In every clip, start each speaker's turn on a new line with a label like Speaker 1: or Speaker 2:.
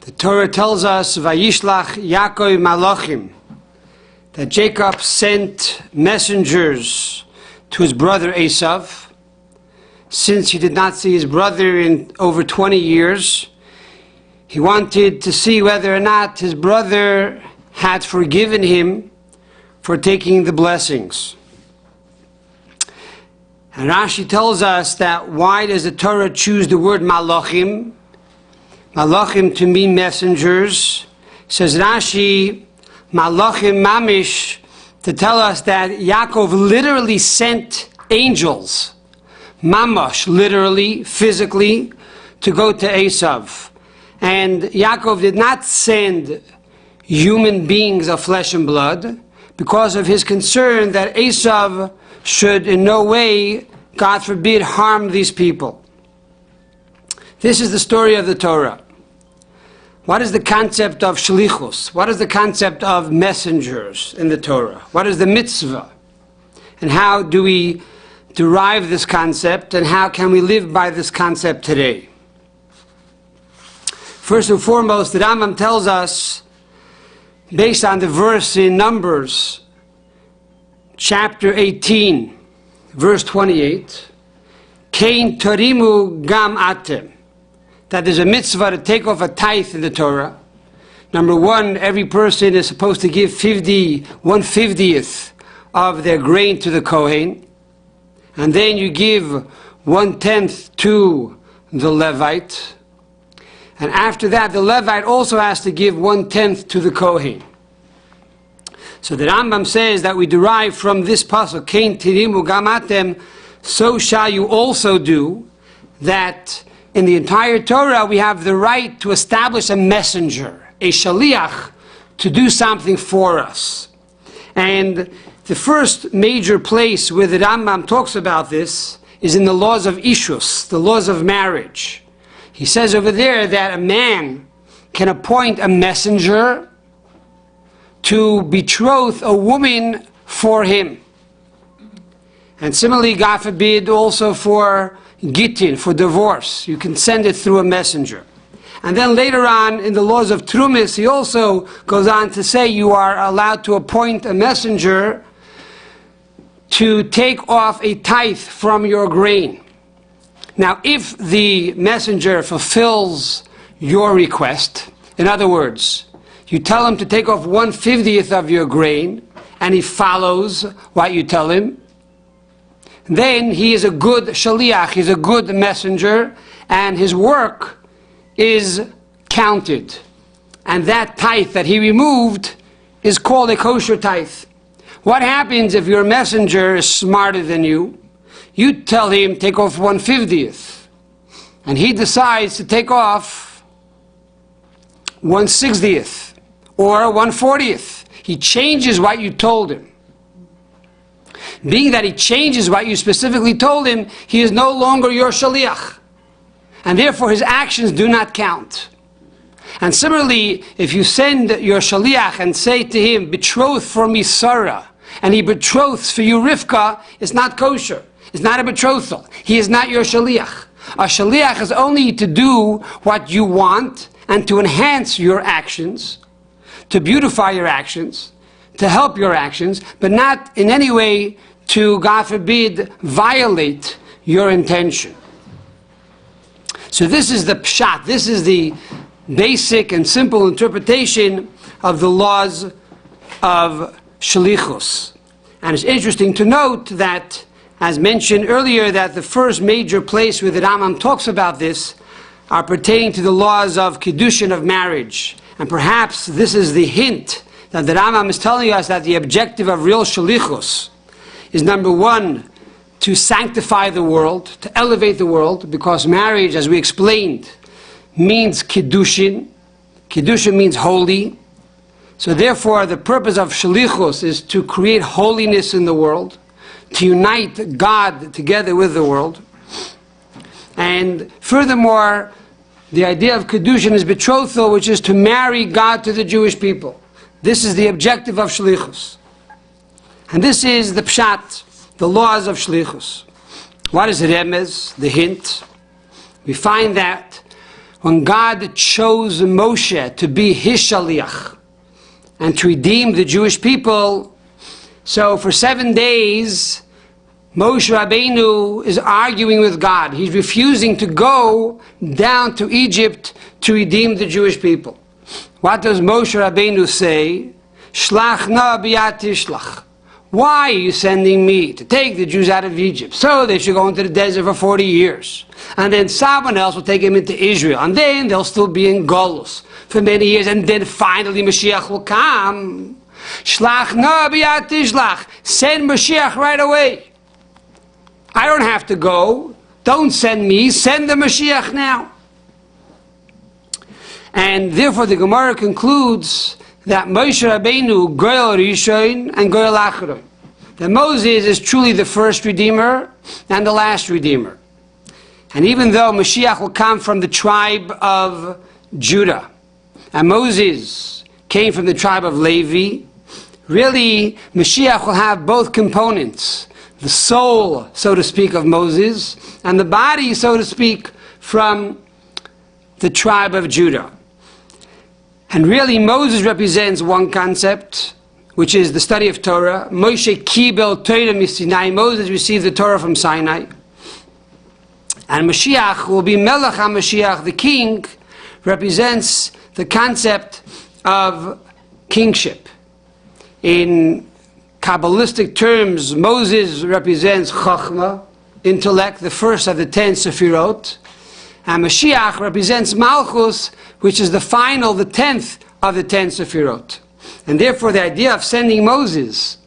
Speaker 1: The Torah tells us, Vayishlach Yaakov Malachim, that Jacob sent messengers to his brother Esav. Since he did not see his brother in over 20 years, he wanted to see whether or not his brother had forgiven him for taking the blessings. And Rashi tells us that why does the Torah choose the word Malachim? Malachim to mean messengers. Says Rashi, Malachim Mamish, to tell us that Yaakov literally sent angels, Mamash, literally, physically, to go to Esav. And Yaakov did not send human beings of flesh and blood because of his concern that Esav should in no way, God forbid, harm these people. This is the story of the Torah. What is the concept of Shlichut? What is the concept of messengers in the Torah? What is the mitzvah? And how do we derive this concept, and how can we live by this concept today? First and foremost, the Rambam tells us, based on the verse in Numbers, chapter 18, verse 28, Kein torimu gam atem, that there's a mitzvah to take off a tithe in the Torah. Number one, every person is supposed to give 1/50th of their grain to the Kohen. And then you give 1/10 to the Levite. And after that, the Levite also has to give 1/10 to the Kohen. So the Rambam says that we derive from this pasuk, Kein tirimu gam atem, so shall you also do, that in the entire Torah we have the right to establish a messenger, a shaliach, to do something for us. And the first major place where the Rambam talks about this is in the laws of Ishus, the laws of marriage. He says over there that a man can appoint a messenger to betroth a woman for him. And similarly, God forbid, also for Gittin, for divorce. You can send it through a messenger. And then later on, in the laws of Trumis, he also goes on to say you are allowed to appoint a messenger to take off a tithe from your grain. Now, if the messenger fulfills your request, in other words, you tell him to take off 1/50th of your grain, and he follows what you tell him, then he is a good shaliach, he's a good messenger, and his work is counted. And that tithe that he removed is called a kosher tithe. What happens if your messenger is smarter than you? You tell him, take off 1/50th, and he decides to take off 1/60th or 1/40th. He changes what you told him. Being that he changes what you specifically told him, he is no longer your shaliach, and therefore his actions do not count. And similarly, if you send your shaliach and say to him, betroth for me Sarah, and he betroths for you Rivka, it's not kosher. It's not a betrothal. He is not your shaliach. A shaliach is only to do what you want and to enhance your actions, to beautify your actions, to help your actions, but not in any way to, God forbid, violate your intention. So this is the pshat, this is the basic and simple interpretation of the laws of Shlichus. And it's interesting to note that, as mentioned earlier, that the first major place where the Rambam talks about this are pertaining to the laws of Kiddushin, of marriage. And perhaps this is the hint that the Rambam is telling us that the objective of real Shlichus is, number one, to sanctify the world, to elevate the world, because marriage, as we explained, means Kiddushin. Kiddushin means holy. So therefore, the purpose of Shlichus is to create holiness in the world, to unite God together with the world. And furthermore, the idea of Kiddushin is betrothal, which is to marry God to the Jewish people. This is the objective of Shlichus. And this is the pshat, the laws of Shlichus. What is remez, the hint? We find that when God chose Moshe to be his shaliach and to redeem the Jewish people, so for 7 days, Moshe Rabbeinu is arguing with God. He's refusing to go down to Egypt to redeem the Jewish people. What does Moshe Rabbeinu say? Shlach na b'yat tishlach. Why are you sending me to take the Jews out of Egypt? So they should go into the desert for 40 years. And then someone else will take them into Israel. And then they'll still be in Golus for many years. And then finally Mashiach will come. Shlach na b'yat tishlach. Send Mashiach right away. I don't have to go. Don't send me. Send the Mashiach now. And therefore the Gemara concludes that Moshe Rabbeinu Goyal Rishon and Goyal Acharon. That Moses is truly the first Redeemer and the last Redeemer. And even though Mashiach will come from the tribe of Judah, and Moses came from the tribe of Levi, really Mashiach will have both components. The soul, so to speak, of Moses, and the body, so to speak, from the tribe of Judah. And really Moses represents one concept, which is the study of Torah. Moshe kibel Torah miSinai. Moses received the Torah from Sinai. And Mashiach will be Melech HaMashiach, the king, represents the concept of kingship. In Kabbalistic terms, Moses represents Chachma, intellect, the first of the 10 Sefirot, and Mashiach represents Malchus, which is the final, the 10th of the 10 Sefirot. And therefore the idea of sending Moses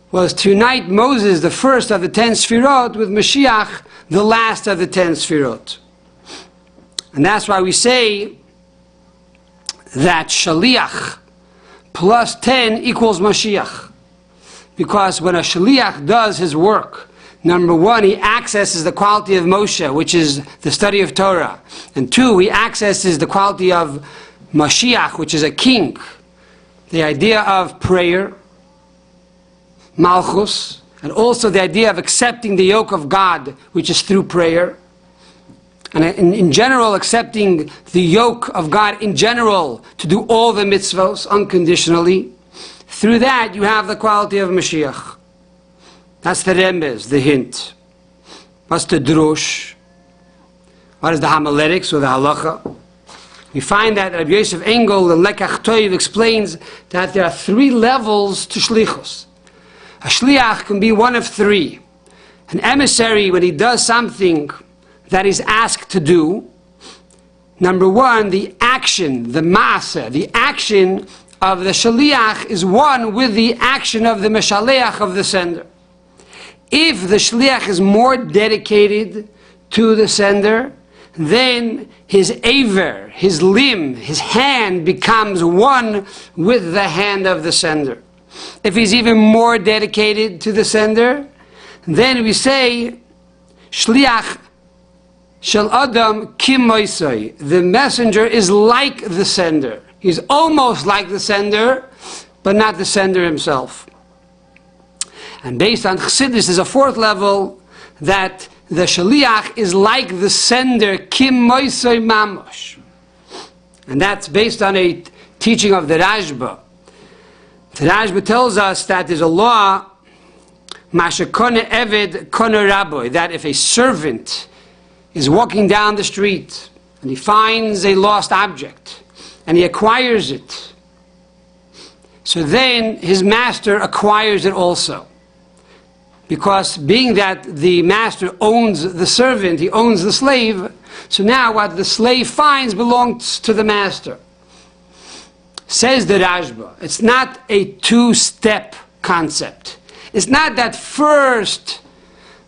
Speaker 1: was to unite Moses, the first of the 10 Sefirot, with Mashiach, the last of the 10 Sefirot. And that's why we say that Shaliach plus 10 equals Mashiach. Because when a Shaliach does his work, number one, he accesses the quality of Moshe, which is the study of Torah. And two, he accesses the quality of Mashiach, which is a king. The idea of prayer, Malchus, and also the idea of accepting the yoke of God, which is through prayer. And in general, accepting the yoke of God in general to do all the mitzvos unconditionally. Through that, you have the quality of Mashiach. That's the remez, the hint. What's the drush? What is the homiletics or the halacha? We find that Rabbi Yosef Engel, the Lekach Toiv, explains that there are 3 levels to shlichus. A shliach can be one of 3. An emissary, when he does something that he's asked to do, number one, the action, the maaseh, the action of the shaliach is one with the action of the meshaleach, of the sender. If the shliach is more dedicated to the sender, then his aver, his limb, his hand becomes one with the hand of the sender. If he's even more dedicated to the sender, then we say, Shliach shel Adam kim moisoi. The messenger is like the sender. He's almost like the sender, but not the sender himself. And based on Chassidus, there's a 4th level that the Shaliach is like the sender, Kim Moisoi Mamosh. And that's based on a teaching of the Rashba. The Rashba tells us that there's a law, Masha Kone Eved Kone Rabbi, that if a servant is walking down the street and he finds a lost object and he acquires it, so then his master acquires it also. Because being that the master owns the servant, he owns the slave, so now what the slave finds belongs to the master. Says the Rashba, it's not a 2-step concept. It's not that first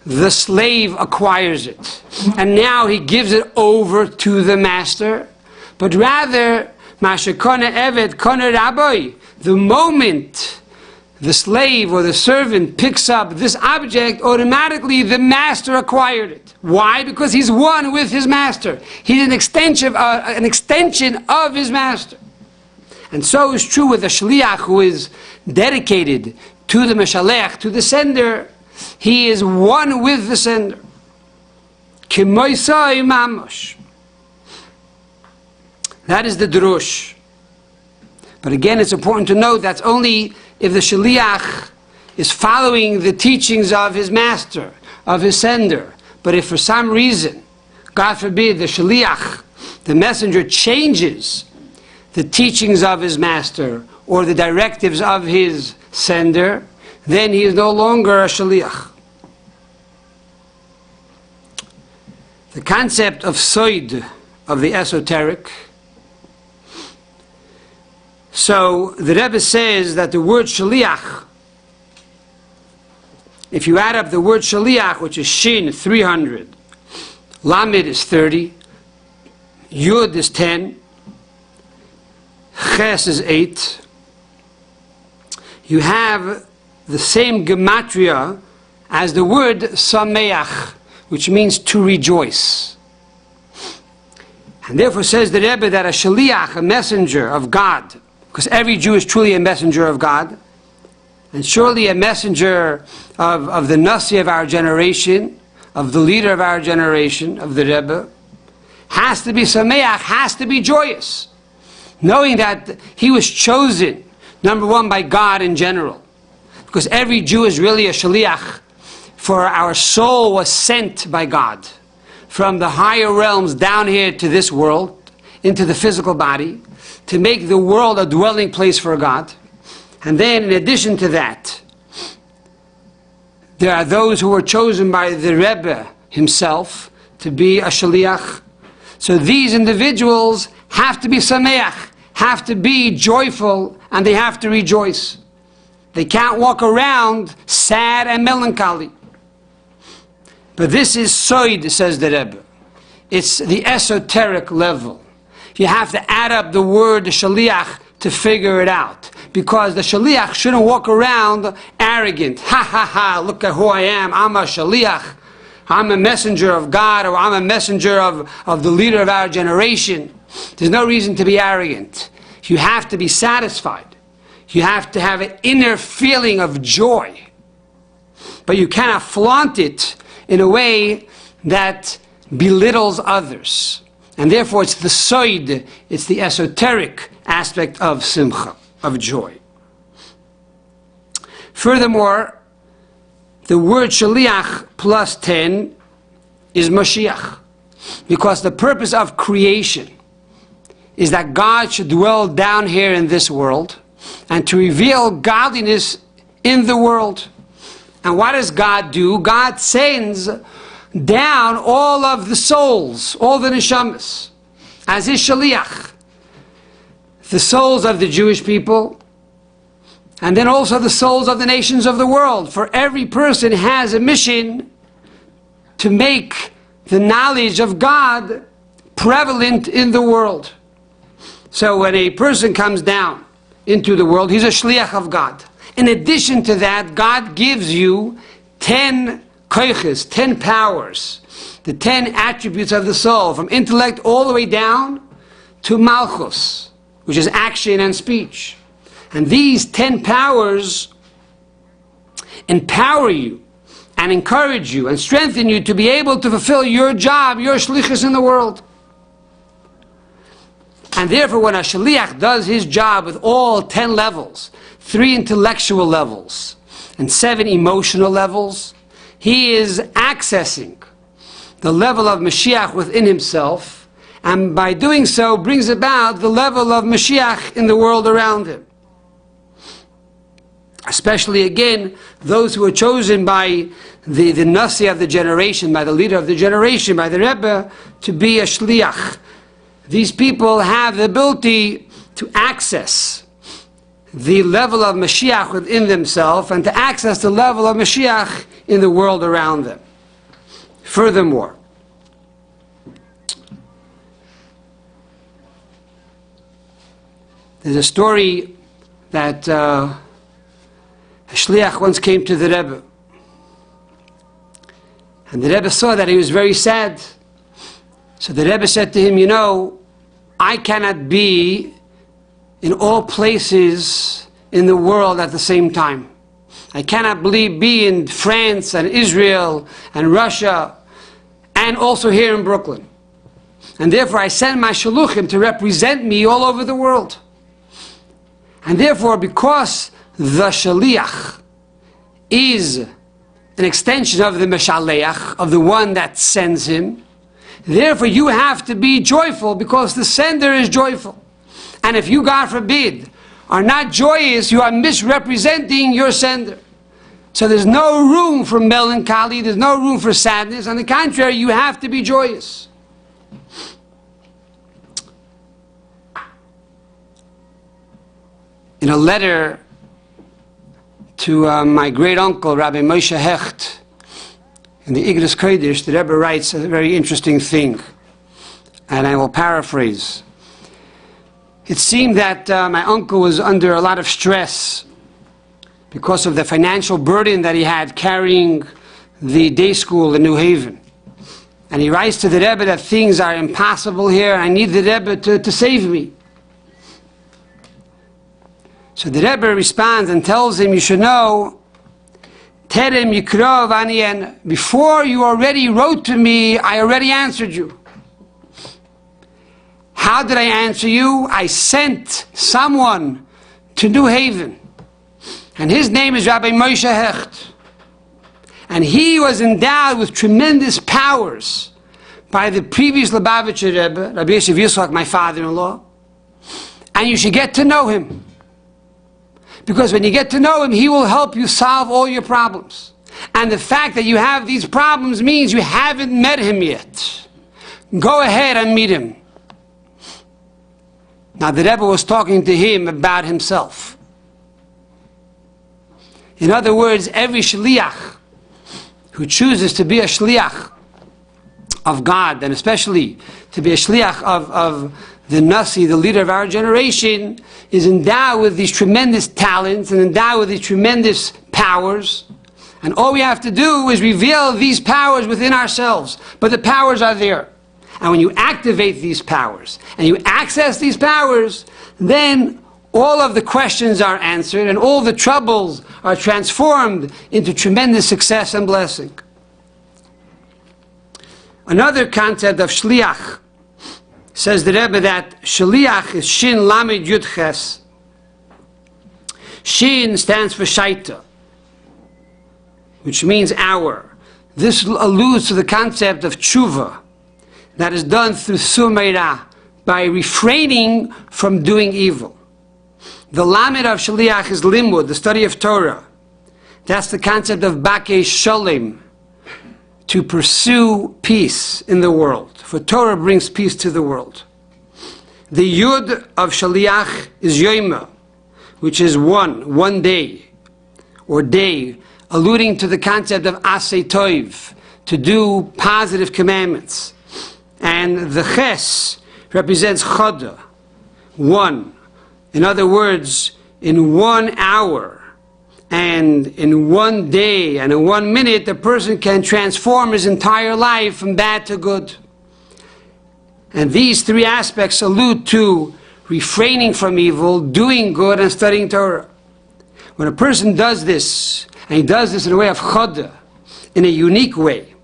Speaker 1: the slave acquires it and now he gives it over to the master, but rather, Masha Kone Eved Kone Rabbi, the moment the slave or the servant picks up this object, automatically the master acquired it. Why? Because he's one with his master. He's an extension of his master. And so is true with a shliach who is dedicated to the meshalech, to the sender. He is one with the sender. Kimoisai mamosh. That is the drush. But again, it's important to note that's only if the shliach is following the teachings of his master, of his sender. But if for some reason, God forbid, the shliach, the messenger, changes the teachings of his master or the directives of his sender, then he is no longer a shliach. The concept of soid, of the esoteric. So the Rebbe says that the word shliach, if you add up the word shaliach, which is shin, 300, lamed is 30, yud is 10, ches is 8, you have the same gematria as the word sameach, which means to rejoice. And therefore says the Rebbe that a shaliach, a messenger of God, because every Jew is truly a messenger of God, and surely a messenger of the Nasi of our generation, of the leader of our generation, of the Rebbe, has to be sameach, has to be joyous, knowing that he was chosen, number one, by God in general, because every Jew is really a shaliach, for our soul was sent by God from the higher realms down here to this world, into the physical body, to make the world a dwelling place for God. And then, in addition to that, there are those who were chosen by the Rebbe himself to be a shaliach. So these individuals have to be sameach, have to be joyful, and they have to rejoice. They can't walk around sad and melancholy. But this is soid, says the Rebbe. It's the esoteric level. You have to add up the word shaliach to figure it out. Because the shaliach shouldn't walk around arrogant. Ha ha ha, look at who I am. I'm a shaliach. I'm a messenger of God, or I'm a messenger of the leader of our generation. There's no reason to be arrogant. You have to be satisfied. You have to have an inner feeling of joy. But you cannot flaunt it in a way that belittles others. And therefore it's the soid, it's the esoteric aspect of simcha, of joy. Furthermore, the word shaliach plus 10 is Mashiach, because the purpose of creation is that God should dwell down here in this world and to reveal godliness in the world. And what does God do? God sends down all of the souls, all the neshamas, as his shaliach, the souls of the Jewish people, and then also the souls of the nations of the world. For every person has a mission to make the knowledge of God prevalent in the world. So when a person comes down into the world, he's a shliach of God. In addition to that, God gives you 10 koiches, 10 powers, the 10 attributes of the soul, from intellect all the way down to malchus, which is action and speech. And these 10 powers empower you and encourage you and strengthen you to be able to fulfill your job, your shlichus in the world. And therefore, when a shaliach does his job with all 10 levels, 3 intellectual levels and 7 emotional levels, he is accessing the level of Mashiach within himself, and by doing so brings about the level of Mashiach in the world around him. Especially, again, those who are chosen by the Nasi of the generation, by the leader of the generation, by the Rebbe, to be a Shliach. These people have the ability to access the level of Mashiach within themselves and to access the level of Mashiach in the world around them. Furthermore, there's a story that a shliach once came to the Rebbe, and the Rebbe saw that he was very sad. So the Rebbe said to him, you know, I cannot be in all places in the world at the same time. I cannot be in France and Israel and Russia and also here in Brooklyn. And therefore I send my Shluchim to represent me all over the world. And therefore, because the Shaliach is an extension of the Meshaleach, of the one that sends him, therefore you have to be joyful because the sender is joyful. And if you, God forbid, are not joyous, you are misrepresenting your sender. So there's no room for melancholy, there's no room for sadness. On the contrary, you have to be joyous. In a letter to my great uncle, Rabbi Moshe Hecht, in the Igros Kodesh, the Rebbe writes a very interesting thing, and I will paraphrase. It seemed that my uncle was under a lot of stress because of the financial burden that he had carrying the day school in New Haven. And he writes to the Rebbe that things are impossible here, I need the Rebbe to save me. So the Rebbe responds and tells him, you should know, Terem Yikrov Anien, before you already wrote to me, I already answered you. How did I answer you? I sent someone to New Haven, and his name is Rabbi Moshe Hecht. And he was endowed with tremendous powers by the previous Lubavitcher Rebbe, Rabbi Vayishlach, my father-in-law, and you should get to know him. Because when you get to know him, he will help you solve all your problems. And the fact that you have these problems means you haven't met him yet. Go ahead and meet him. Now the Rebbe was talking to him about himself. In other words, every shliach who chooses to be a shliach of God, and especially to be a shliach of the Nasi, the leader of our generation, is endowed with these tremendous talents and endowed with these tremendous powers. And all we have to do is reveal these powers within ourselves. But the powers are there. And when you activate these powers and you access these powers, then all of the questions are answered and all the troubles are transformed into tremendous success and blessing. Another concept of shliach, says the Rebbe that shliach is shin lamed yud ches. Shin stands for shaita, which means hour. This alludes to the concept of tshuva, that is done through sumeira, by refraining from doing evil. The lamed of shliach is limud, the study of Torah. That's the concept of bakei shalom, to pursue peace in the world. For Torah brings peace to the world. The yud of shaliach is yoima, which is one day, or day, alluding to the concept of asay toiv, to do positive commandments. And the ches represents choda, one. In other words, in 1 hour, and in 1 day, and in 1 minute, the person can transform his entire life from bad to good. And these three aspects allude to refraining from evil, doing good, and studying Torah. When a person does this, and he does this in a way of choda, in a unique way,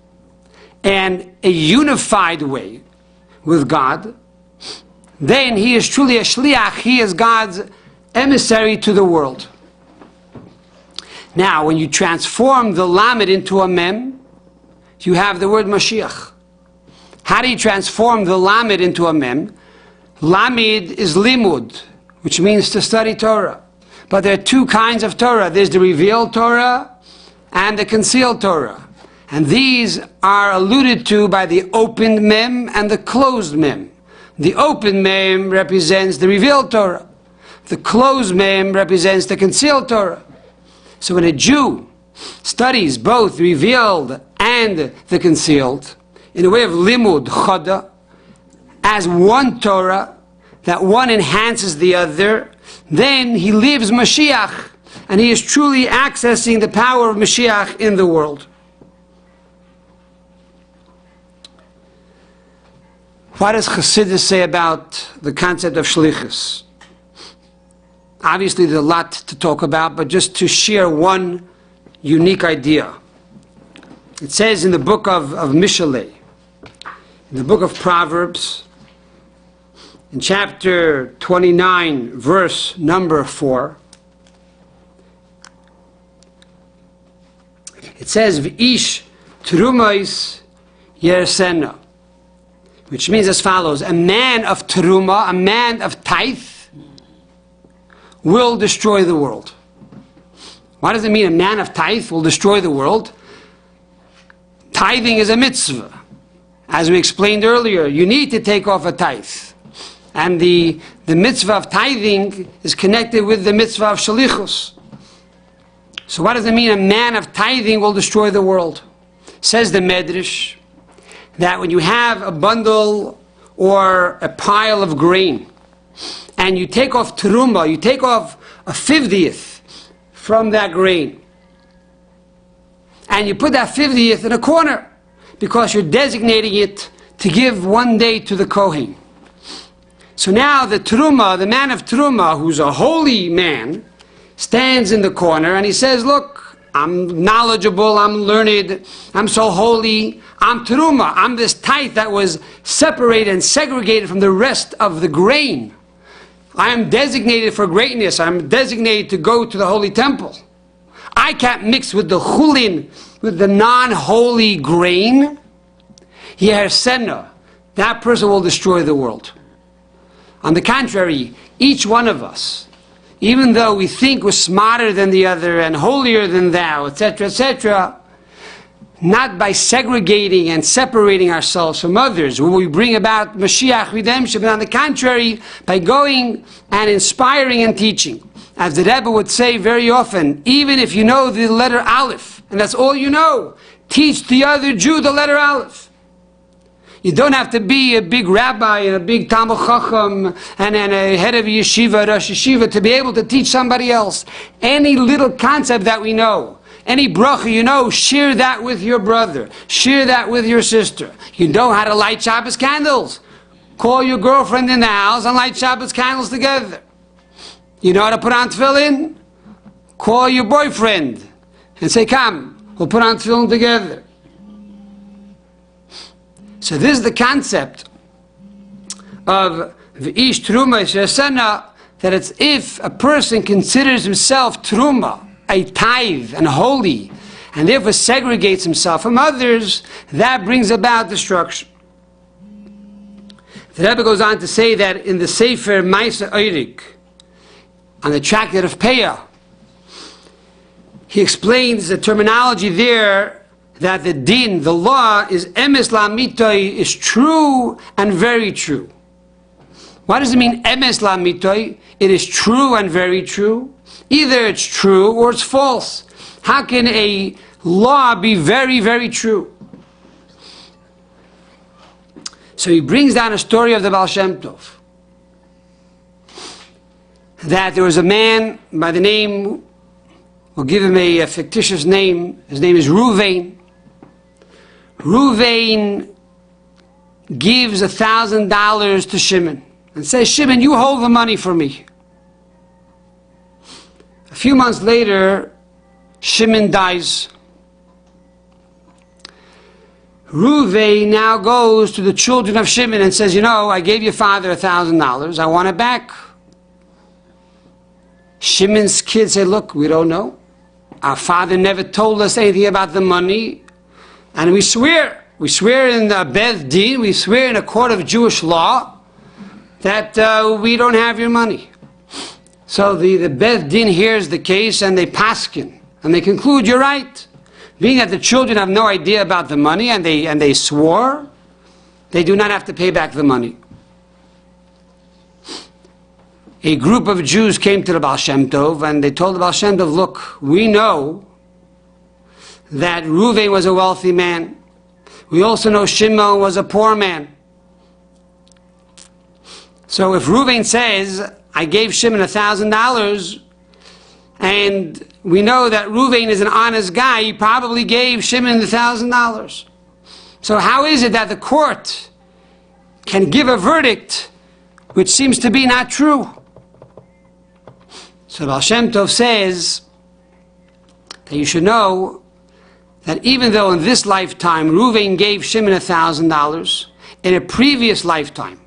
Speaker 1: and a unified way with God, then he is truly a shliach, he is God's emissary to the world. Now, when you transform the lamed into a mem, you have the word Mashiach. How do you transform the lamed into a mem? Lamed is limud, which means to study Torah. But there are two kinds of Torah. There's the revealed Torah and the concealed Torah. And these are alluded to by the opened mem and the closed mem. The open mem represents the revealed Torah. The closed mem represents the concealed Torah. So when a Jew studies both revealed and the concealed, in a way of limud, choda, as one Torah, that one enhances the other, then he lives Mashiach, and he is truly accessing the power of Mashiach in the world. What does Chassidus say about the concept of shlichus? Obviously there's a lot to talk about, but just to share one unique idea. It says in the book of Mishalei, in the book of Proverbs, in chapter 29, verse number 4, it says, V'ish terumos yersena, which means as follows: a man of teruma, a man of tithe, will destroy the world. What does it mean, a man of tithe will destroy the world? Tithing is a mitzvah. As we explained earlier, you need to take off a tithe. And the mitzvah of tithing is connected with the mitzvah of shlichus. So what does it mean, a man of tithing will destroy the world? Says the Medrash that when you have a bundle or a pile of grain and you take off teruma, you take off a 50th from that grain, and you put that 50th in a corner because you're designating it to give one day to the Kohen. So now the teruma, the man of teruma, who's a holy man, stands in the corner and he says, look, I'm knowledgeable, I'm learned, I'm so holy, I'm teruma, I'm this tithe that was separated and segregated from the rest of the grain. I am designated for greatness, I'm designated to go to the holy temple. I can't mix with the chulin, with the non-holy grain. Yersena, that person will destroy the world. On the contrary, each one of us, even though we think we're smarter than the other and holier than thou, etc., not by segregating and separating ourselves from others will we bring about Mashiach redemption, but on the contrary, by going and inspiring and teaching. As the Rebbe would say very often, even if you know the letter Aleph, and that's all you know, teach the other Jew the letter Aleph. You don't have to be a big rabbi and a big Talmud Chacham and a head of yeshiva, Rosh Yeshiva, to be able to teach somebody else. Any little concept that we know, any bracha you know, share that with your brother. Share that with your sister. You know how to light Shabbos candles. Call your girlfriend in the house and light Shabbos candles together. You know how to put on tefillin? Call your boyfriend and say, come, we'll put on tefillin together. So this is the concept of V'ish teruma yersena, that it's if a person considers himself teruma, a tithe and holy, and therefore segregates himself from others, that brings about destruction. The Rebbe goes on to say that in the Sefer Maisa Eirik, on the tractate of Peah, he explains the terminology there that the din, the law, is emes la'mitoi, is true and very true. What does it mean, emes la'mitoi? It is true and very true. Either it's true or it's false. How can a law be very, very true? So he brings down a story of the Baal Shem Tov. That there was a man by the name, we'll give him a fictitious name, his name is Ruvain. Ruvain gives $1,000 to Shimon and says, Shimon, you hold the money for me. A few months later, Shimon dies. Ruvain now goes to the children of Shimon and says, you know, I gave your father $1,000, I want it back. Shimon's kids say, look, we don't know. Our father never told us anything about the money. And we swear in the Beth Din, we swear in a court of Jewish law that we don't have your money. So the Beth Din hears the case and they paskin, and they conclude, you're right. Being that the children have no idea about the money and they swore, they do not have to pay back the money. A group of Jews came to the Baal Shem Tov and they told the Baal Shem Tov, look, we know that Ruvain was a wealthy man. We also know Shimon was a poor man. So if Ruvain says, I gave Shimon $1,000, and we know that Ruvain is an honest guy, he probably gave Shimon $1,000. So how is it that the court can give a verdict which seems to be not true? So Baal Shem Tov says that you should know that even though in this lifetime Ruvain gave Shimon $1,000, in a previous lifetime,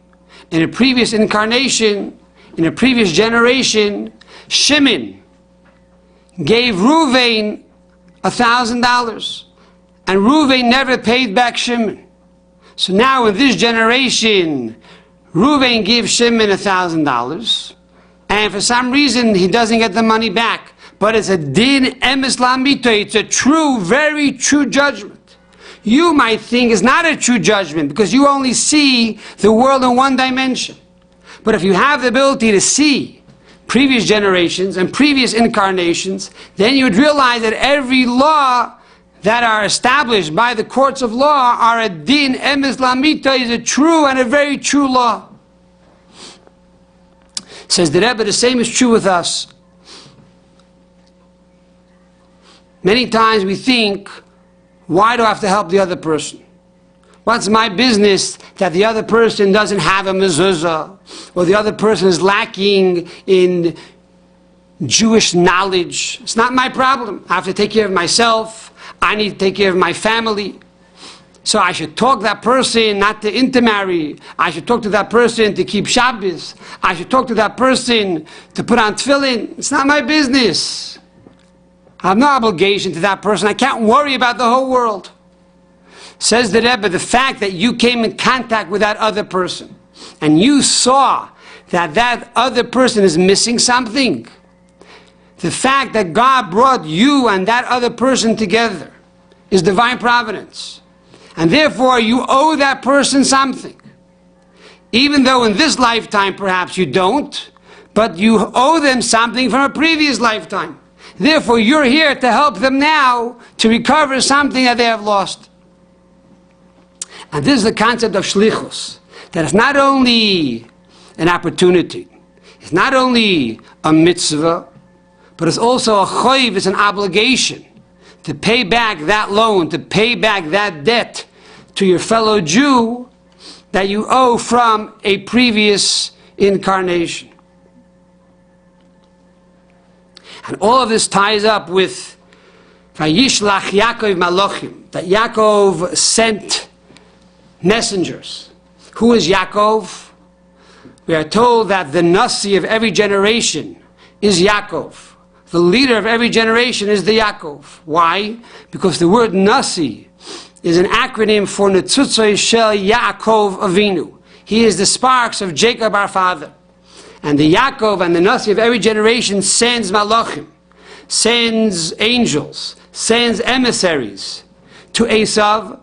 Speaker 1: in a previous incarnation, in a previous generation, Shimon gave Reuven $1,000, and Reuven never paid back Shimon. So now in this generation, Reuven gives Shimon $1,000, and for some reason he doesn't get the money back. But it's a din emes lamito. It's a true, very true judgment. You might think it's not a true judgment because you only see the world in one dimension. But if you have the ability to see previous generations and previous incarnations, then you would realize that every law that are established by the courts of law are a din emes lamito, is a true and a very true law. Says the Rebbe, the same is true with us. Many times we think, why do I have to help the other person? What's my business that the other person doesn't have a mezuzah, or the other person is lacking in Jewish knowledge? It's not my problem. I have to take care of myself. I need to take care of my family. So I should talk to that person not to intermarry. I should talk to that person to keep Shabbos. I should talk to that person to put on tefillin. It's not my business. I have no obligation to that person. I can't worry about the whole world. Says the Rebbe, the fact that you came in contact with that other person and you saw that that other person is missing something, the fact that God brought you and that other person together is divine providence. And therefore you owe that person something. Even though in this lifetime perhaps you don't, but you owe them something from a previous lifetime. Therefore, you're here to help them now to recover something that they have lost. And this is the concept of Shlichut, that it's not only an opportunity, it's not only a mitzvah, but it's also a chayv, it's an obligation to pay back that loan, to pay back that debt to your fellow Jew that you owe from a previous incarnation. And all of this ties up with Vayishlach Yaakov Malachim, that Yaakov sent messengers. Who is Yaakov? We are told that the Nasi of every generation is Yaakov. The leader of every generation is the Yaakov. Why? Because the word Nasi is an acronym for Netzutzoi Shel Yaakov Avinu. He is the sparks of Jacob our father. And the Yaakov and the Nasi of every generation sends malachim, sends angels, sends emissaries to Esav,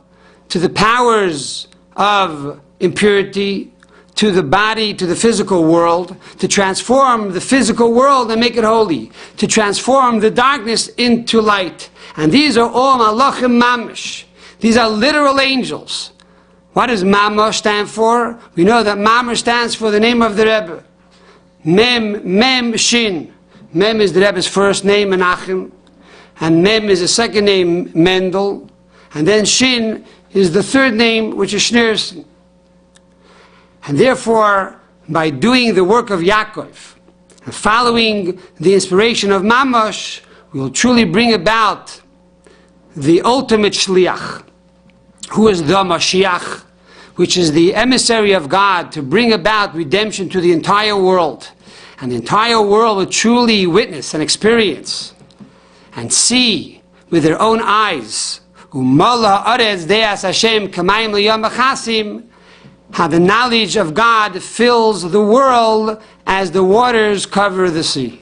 Speaker 1: to the powers of impurity, to the body, to the physical world, to transform the physical world and make it holy, to transform the darkness into light. And these are all malachim mamish. These are literal angels. What does mamash stand for? We know that mamash stands for the name of the Rebbe. Mem, Shin. Mem is the Rebbe's first name, Menachem. And Mem is the second name, Mendel. And then Shin is the third name, which is Schneerson. And therefore, by doing the work of Yaakov, and following the inspiration of Mamash, we will truly bring about the ultimate Shliach, who is the Mashiach, which is the emissary of God to bring about redemption to the entire world. And the entire world will truly witness and experience and see with their own eyes how the knowledge of God fills the world as the waters cover the sea.